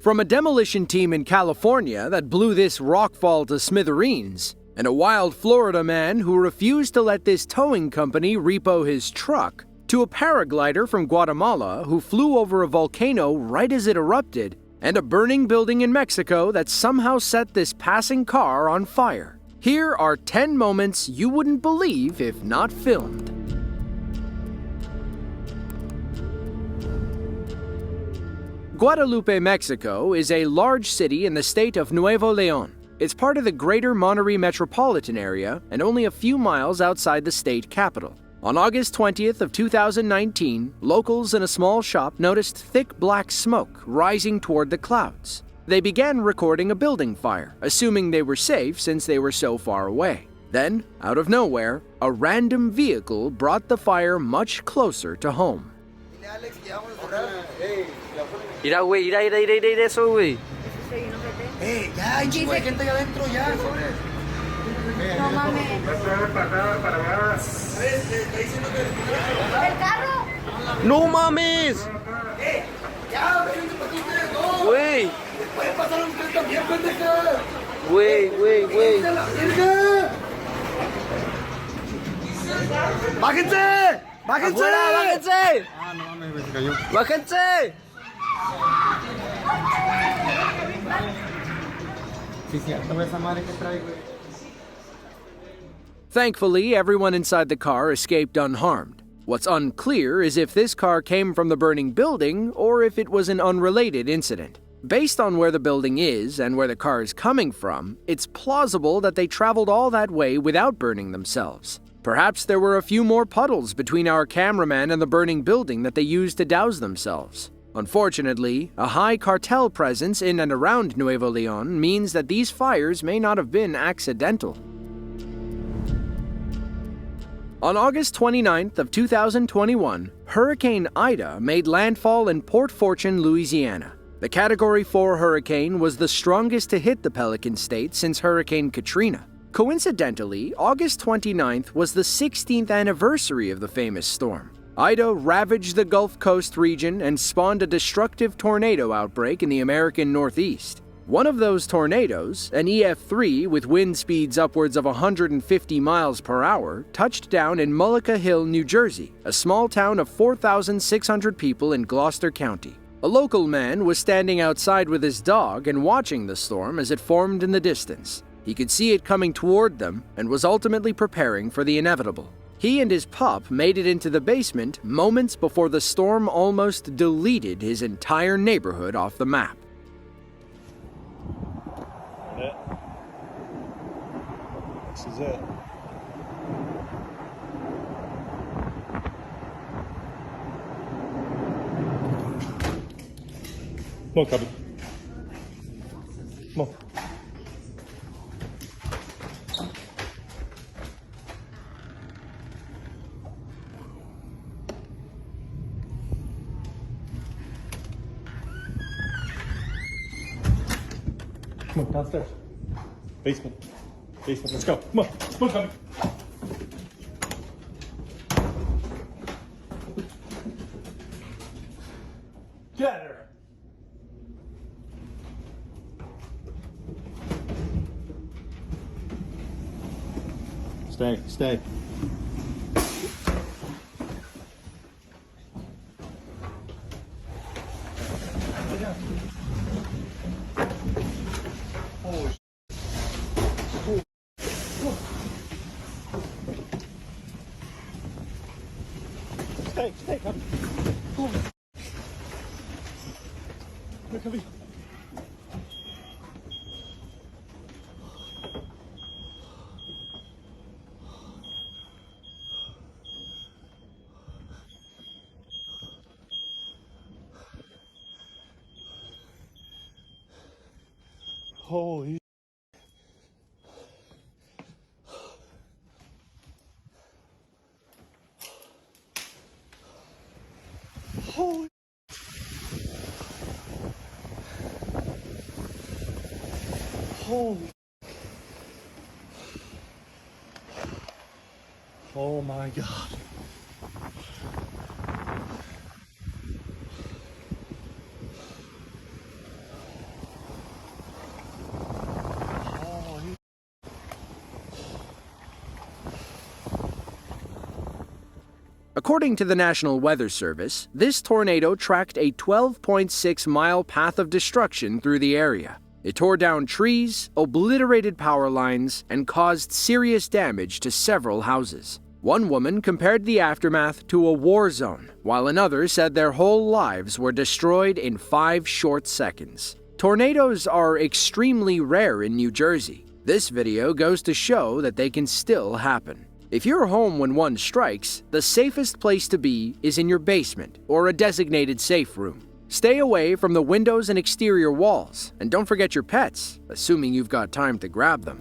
From a demolition team in California that blew this rockfall to smithereens, and a wild Florida man who refused to let this towing company repo his truck, to a paraglider from Guatemala who flew over a volcano right as it erupted, and a burning building in Mexico that somehow set this passing car on fire. Here are 10 moments you wouldn't believe if not filmed. Guadalupe, Mexico is a large city in the state of Nuevo León. It's part of the greater Monterrey metropolitan area and only a few miles outside the state capital. On August 20th of 2019, locals in a small shop noticed thick black smoke rising toward the clouds. They began recording a building fire, assuming they were safe since they were so far away. Then, out of nowhere, a random vehicle brought the fire much closer to home. Mira, güey, mira eso, güey. Ya, hay chingo de gente allá adentro, ya. No mames. ¿El carro? ¡No mames! Ya, vente para ustedes dos. Güey, Puede pasar usted también, pendeja. güey. ¡Vete a la verga! ¡Bájense! ¡Bájense! ¡Afuera, bájense! Ah, no mames, güey, se cayó. ¡Bájense! Sí, cierto, güey, esa madre que trae, güey. Thankfully, everyone inside the car escaped unharmed. What's unclear is if this car came from the burning building or if it was an unrelated incident. Based on where the building is and where the car is coming from, it's plausible that they traveled all that way without burning themselves. Perhaps there were a few more puddles between our cameraman and the burning building that they used to douse themselves. Unfortunately, a high cartel presence in and around Nuevo León means that these fires may not have been accidental. On August 29th of 2021, Hurricane Ida made landfall in Port Fortune, Louisiana. The Category 4 hurricane was the strongest to hit the Pelican State since Hurricane Katrina. Coincidentally, August 29th was the 16th anniversary of the famous storm. Ida ravaged the Gulf Coast region and spawned a destructive tornado outbreak in the American Northeast. One of those tornadoes, an EF3 with wind speeds upwards of 150 miles per hour, touched down in Mullica Hill, New Jersey, a small town of 4,600 people in Gloucester County. A local man was standing outside with his dog and watching the storm as it formed in the distance. He could see it coming toward them and was ultimately preparing for the inevitable. He and his pup made it into the basement moments before the storm almost deleted his entire neighborhood off the map. Yeah. This is it. Come on, Cubby. Come on. Come on, downstairs. Basement. Basement. Let's go. Come on. Come on, Cubby. Get out of there. Stay. Stay, come. Come here, come here. Holy holy holy oh my God. According to the National Weather Service, this tornado tracked a 12.6-mile path of destruction through the area. It tore down trees, obliterated power lines, and caused serious damage to several houses. One woman compared the aftermath to a war zone, while another said their whole lives were destroyed in 5 short seconds. Tornadoes are extremely rare in New Jersey. This video goes to show that they can still happen. If you're home when one strikes, the safest place to be is in your basement or a designated safe room. Stay away from the windows and exterior walls, and don't forget your pets, assuming you've got time to grab them.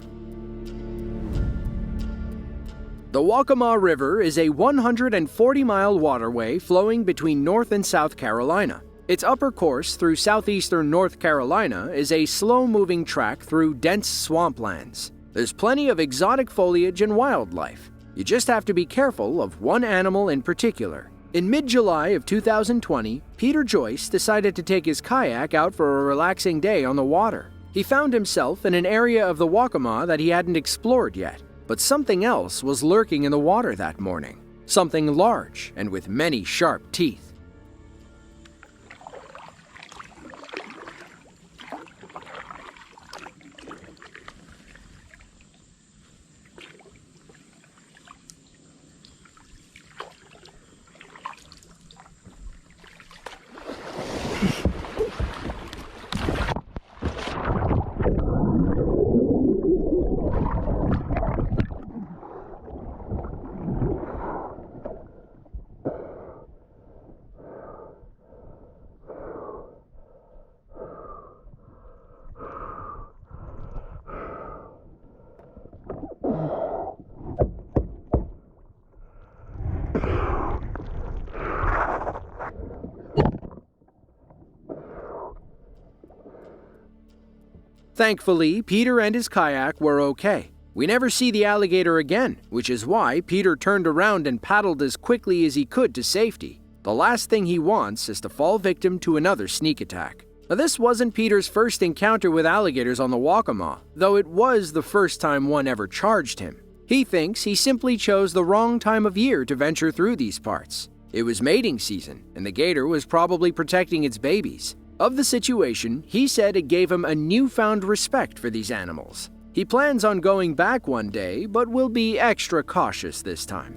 The Waccamaw River is a 140-mile waterway flowing between North and South Carolina. Its upper course through southeastern North Carolina is a slow-moving track through dense swamplands. There's plenty of exotic foliage and wildlife. You just have to be careful of one animal in particular. In mid-July of 2020, Peter Joyce decided to take his kayak out for a relaxing day on the water. He found himself in an area of the Waccamaw that he hadn't explored yet, but something else was lurking in the water that morning. Something large and with many sharp teeth. Thankfully, Peter and his kayak were okay. We never see the alligator again, which is why Peter turned around and paddled as quickly as he could to safety. The last thing he wants is to fall victim to another sneak attack. Now, this wasn't Peter's first encounter with alligators on the Waccamaw, though it was the first time one ever charged him. He thinks he simply chose the wrong time of year to venture through these parts. It was mating season, and the gator was probably protecting its babies. Of the situation, he said it gave him a newfound respect for these animals. He plans on going back one day, but will be extra cautious this time.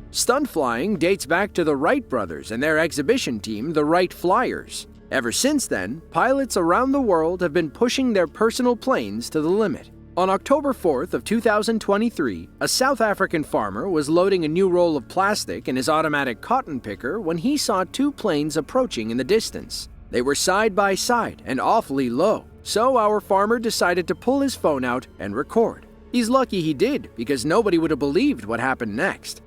Stunt flying dates back to the Wright brothers and their exhibition team, the Wright Flyers. Ever since then, pilots around the world have been pushing their personal planes to the limit. On October 4th of 2023, a South African farmer was loading a new roll of plastic in his automatic cotton picker when he saw 2 planes approaching in the distance. They were side by side and awfully low, so our farmer decided to pull his phone out and record. He's lucky he did, because nobody would have believed what happened next.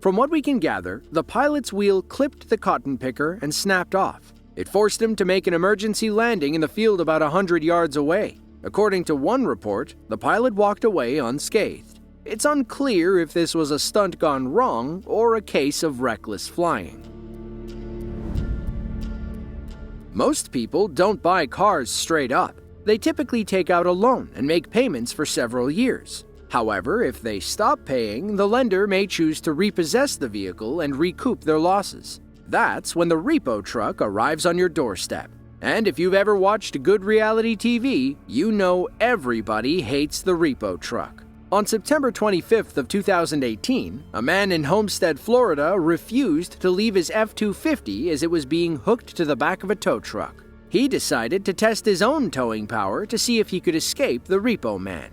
From what we can gather, the pilot's wheel clipped the cotton picker and snapped off. It forced him to make an emergency landing in the field about 100 yards away. According to one report, the pilot walked away unscathed. It's unclear if this was a stunt gone wrong or a case of reckless flying. Most people don't buy cars straight up. They typically take out a loan and make payments for several years. However, if they stop paying, the lender may choose to repossess the vehicle and recoup their losses. That's when the repo truck arrives on your doorstep. And if you've ever watched good reality TV, you know everybody hates the repo truck. On September 25th of 2018, a man in Homestead, Florida refused to leave his F-250 as it was being hooked to the back of a tow truck. He decided to test his own towing power to see if he could escape the Repo Man.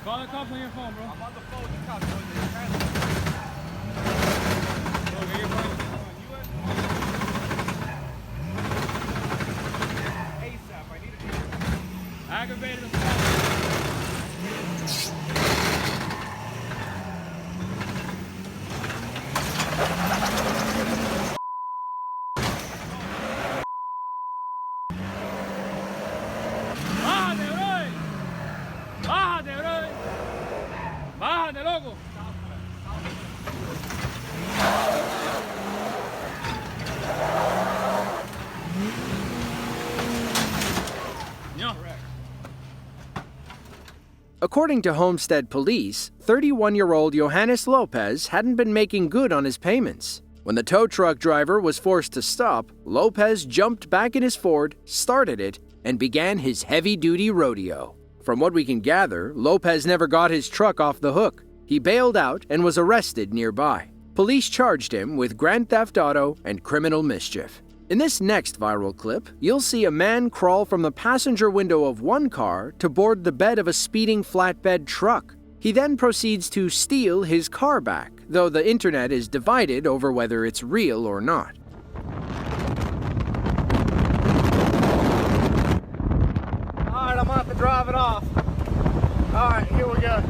Call the cops on your phone, bro. I'm on the phone with the cops. Bájate, bro. Bájate, bro. Bájate, loco. No. According to Homestead Police, 31-year-old Johannes Lopez hadn't been making good on his payments. When the tow truck driver was forced to stop, Lopez jumped back in his Ford, started it, and began his heavy-duty rodeo. From what we can gather, Lopez never got his truck off the hook. He bailed out and was arrested nearby. Police charged him with grand theft auto and criminal mischief. In this next viral clip, you'll see a man crawl from the passenger window of one car to board the bed of a speeding flatbed truck. He then proceeds to steal his car back, though the internet is divided over whether it's real or not. Alright, I'm gonna have to drive it off. Alright, here we go.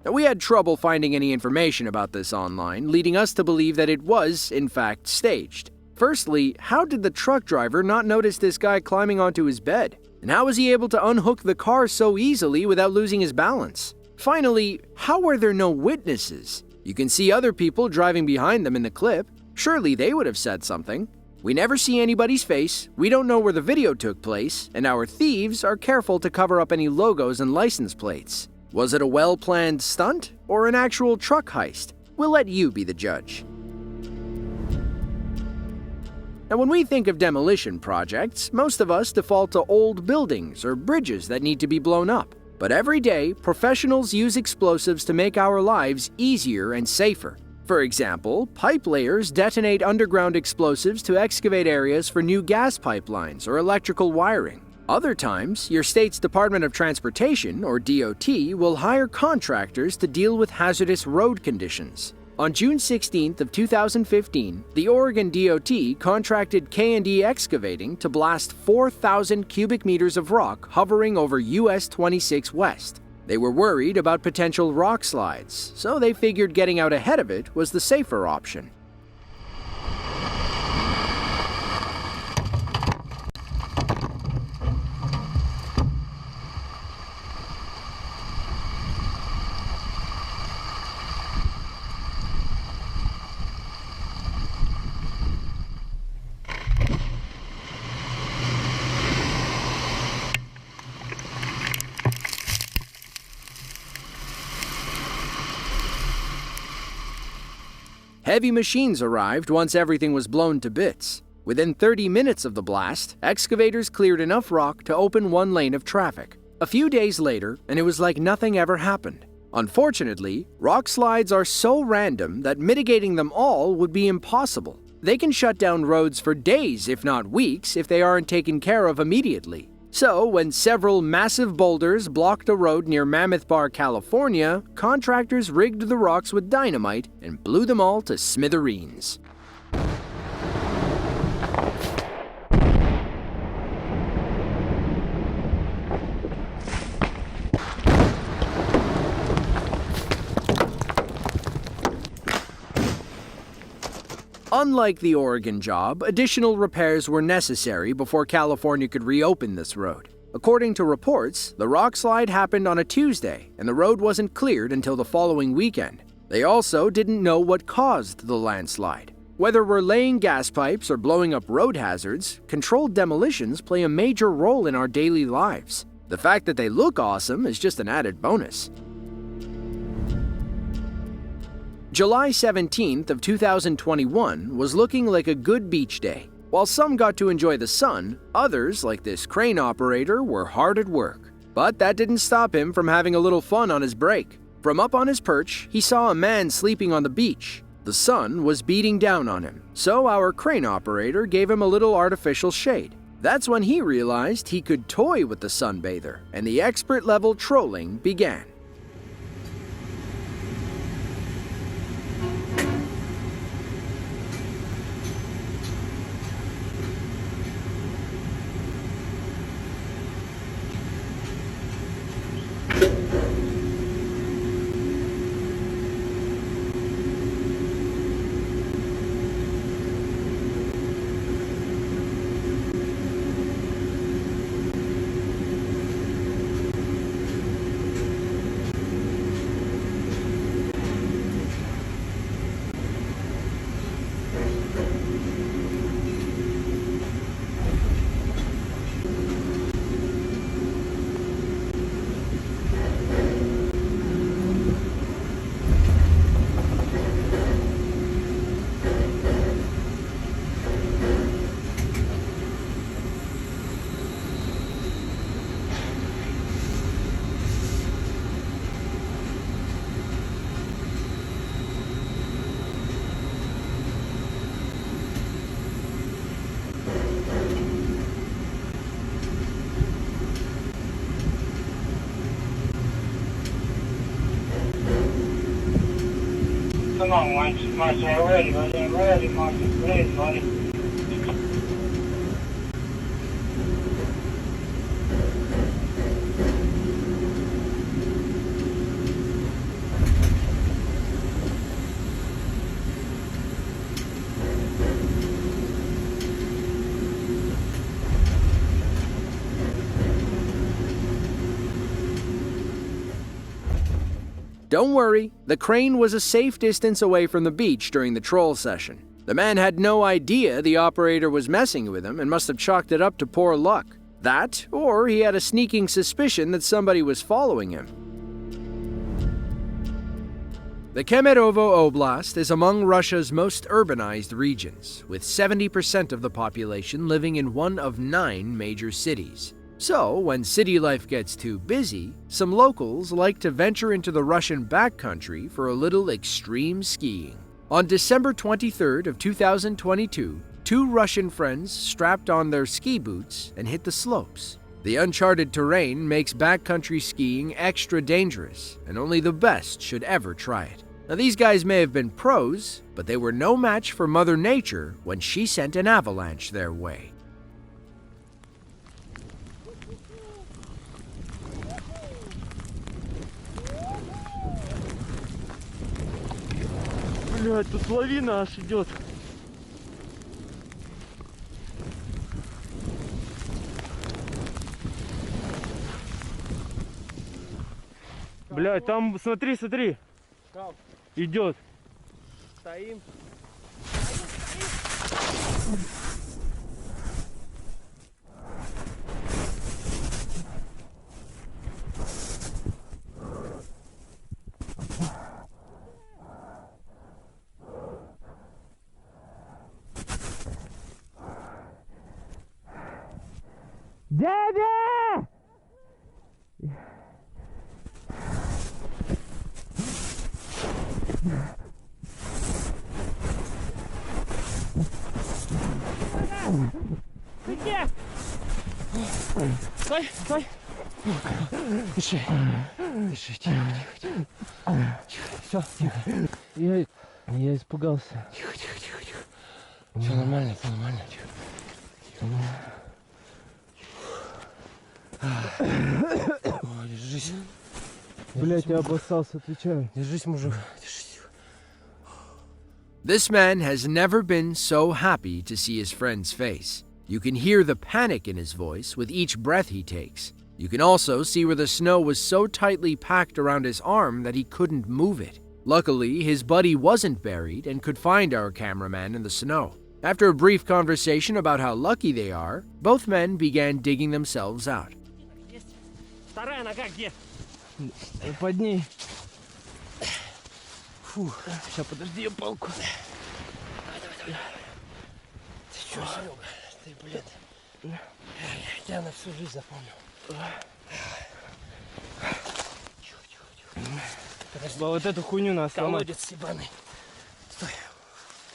Now, we had trouble finding any information about this online, leading us to believe that it was, in fact, staged. Firstly, how did the truck driver not notice this guy climbing onto his bed? And how was he able to unhook the car so easily without losing his balance? Finally, how were there no witnesses? You can see other people driving behind them in the clip. Surely they would have said something. We never see anybody's face, we don't know where the video took place, and our thieves are careful to cover up any logos and license plates. Was it a well-planned stunt or an actual truck heist? We'll let you be the judge. Now, when we think of demolition projects, most of us default to old buildings or bridges that need to be blown up. But every day, professionals use explosives to make our lives easier and safer. For example, pipe layers detonate underground explosives to excavate areas for new gas pipelines or electrical wiring. Other times, your state's Department of Transportation, or DOT, will hire contractors to deal with hazardous road conditions. On June 16th of 2015, the Oregon DOT contracted K&E Excavating to blast 4,000 cubic meters of rock hovering over US 26 West. They were worried about potential rock slides, so they figured getting out ahead of it was the safer option. Heavy machines arrived once everything was blown to bits. Within 30 minutes of the blast, excavators cleared enough rock to open one lane of traffic. A few days later, and it was like nothing ever happened. Unfortunately, rock slides are so random that mitigating them all would be impossible. They can shut down roads for days, if not weeks, if they aren't taken care of immediately. So, when several massive boulders blocked a road near Mammoth Bar, California, contractors rigged the rocks with dynamite and blew them all to smithereens. Unlike the Oregon job, additional repairs were necessary before California could reopen this road. According to reports, the rock slide happened on a Tuesday, and the road wasn't cleared until the following weekend. They also didn't know what caused the landslide. Whether we're laying gas pipes or blowing up road hazards, controlled demolitions play a major role in our daily lives. The fact that they look awesome is just an added bonus. July 17th of 2021 was looking like a good beach day. While some got to enjoy the sun, others, like this crane operator, were hard at work. But that didn't stop him from having a little fun on his break. From up on his perch, he saw a man sleeping on the beach. The sun was beating down on him, so our crane operator gave him a little artificial shade. That's when he realized he could toy with the sunbather, and the expert-level trolling began. on, Marshall, ready, Marshall, ready, buddy. Don't worry, the crane was a safe distance away from the beach during the troll session. The man had no idea the operator was messing with him and must have chalked it up to poor luck. That, or he had a sneaking suspicion that somebody was following him. The Kemerovo Oblast is among Russia's most urbanized regions, with 70% of the population living in one of 9 major cities. So, when city life gets too busy, some locals like to venture into the Russian backcountry for a little extreme skiing. On December 23rd of 2022, 2 Russian friends strapped on their ski boots and hit the slopes. The uncharted terrain makes backcountry skiing extra dangerous, and only the best should ever try it. Now, these guys may have been pros, but they were no match for Mother Nature when she sent an avalanche their way. Блядь, тут лавина аж идет. Блядь, там смотри, смотри. Идет. Стоим. Дядя! Где? Стой, стой. Дыши. Дыши, тихо, тихо, тихо. Все, тихо. Я испугался. Тихо, тихо, тихо, тихо. Все нормально, тихо. Ой, держись. Блять, я обоссался, отвечаю. Держись, мужик. Держись. This man has never been so happy to see his friend's face. You can hear the panic in his voice with each breath he takes. You can also see where the snow was so tightly packed around his arm that he couldn't move it. Luckily, his buddy wasn't buried and could find our cameraman in the snow. After a brief conversation about how lucky they are, both men began digging themselves out. Вторая нога где? Под ней. Фу, сейчас подожди, я палку. Давай. Ты чё, Серега? Ты, блин, я на всю жизнь запомнил. Тихо. Подожди. Вот эту хуйню надо сломать. Колодец ебаный. Стой.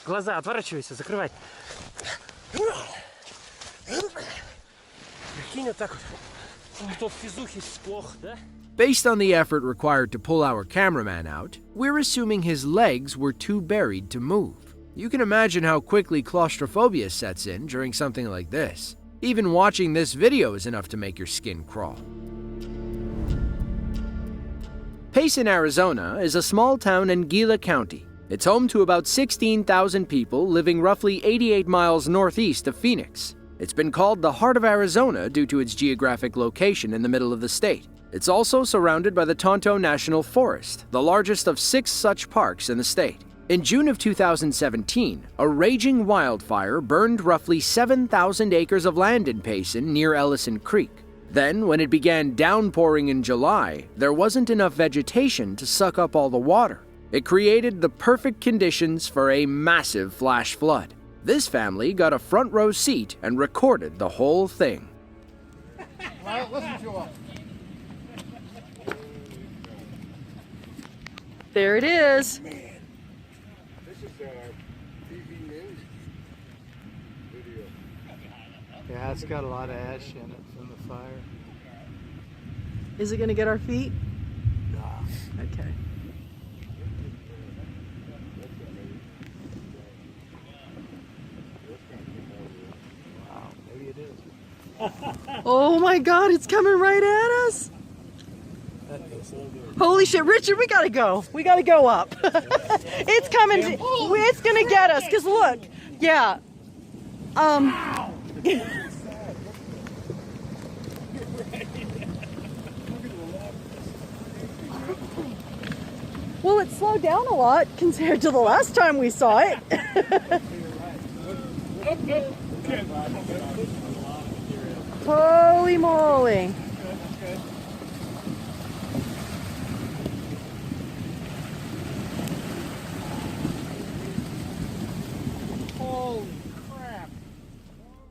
Глаза отворачивайся, закрывай. Прикинь, вот так вот. Кто в физухе плохо, да? Based on the effort required to pull our cameraman out, we're assuming his legs were too buried to move. You can imagine how quickly claustrophobia sets in during something like this. Even watching this video is enough to make your skin crawl. Payson, Arizona is a small town in Gila County. It's home to about 16,000 people living roughly 88 miles northeast of Phoenix. It's been called the heart of Arizona due to its geographic location in the middle of the state. It's also surrounded by the Tonto National Forest, the largest of 6 such parks in the state. In June of 2017, a raging wildfire burned roughly 7,000 acres of land in Payson near Ellison Creek. Then, when it began downpouring in July, there wasn't enough vegetation to suck up all the water. It created the perfect conditions for a massive flash flood. This family got a front row seat and recorded the whole thing. There it is. This is TV news video. Yeah, it's got a lot of ash in it from the fire. Is it going to get our feet? Nah. Okay. Oh my God, it's coming right at us. Holy shit, Richard, we gotta go. We gotta go up. It's coming. It's gonna get us, because look. Yeah. Well, it slowed down a lot compared to the last time we saw it. Holy moly.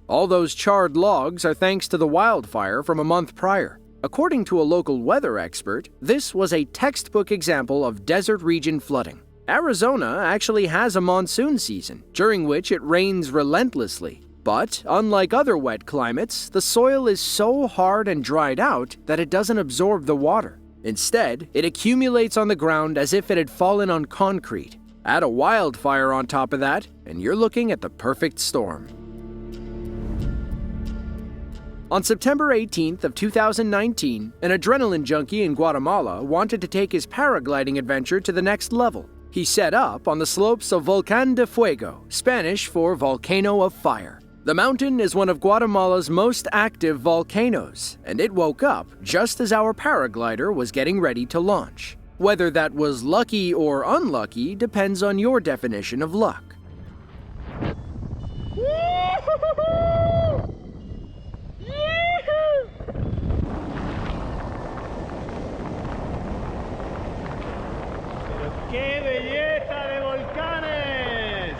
All those charred logs are thanks to the wildfire from a month prior. According to a local weather expert, this was a textbook example of desert region flooding. Arizona actually has a monsoon season, during which it rains relentlessly. But, unlike other wet climates, the soil is so hard and dried out that it doesn't absorb the water. Instead, it accumulates on the ground as if it had fallen on concrete. Add a wildfire on top of that, and you're looking at the perfect storm. On September 18th of 2019, an adrenaline junkie in Guatemala wanted to take his paragliding adventure to the next level. He set up on the slopes of Volcán de Fuego, Spanish for Volcano of Fire. The mountain is one of Guatemala's most active volcanoes, and it woke up just as our paraglider was getting ready to launch. Whether that was lucky or unlucky depends on your definition of luck. ¡Qué belleza de volcanes!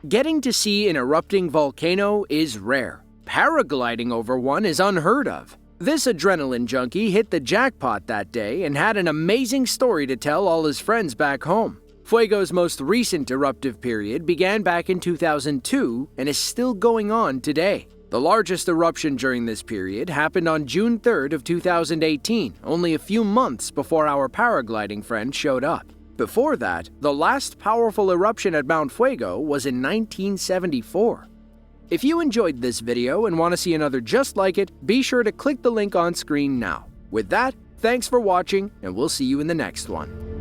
Getting to see an erupting volcano is rare. Paragliding over one is unheard of. This adrenaline junkie hit the jackpot that day and had an amazing story to tell all his friends back home. Fuego's most recent eruptive period began back in 2002 and is still going on today. The largest eruption during this period happened on June 3rd of 2018, only a few months before our paragliding friend showed up. Before that, the last powerful eruption at Mount Fuego was in 1974. If you enjoyed this video and want to see another just like it, be sure to click the link on screen now. With that, thanks for watching, and we'll see you in the next one.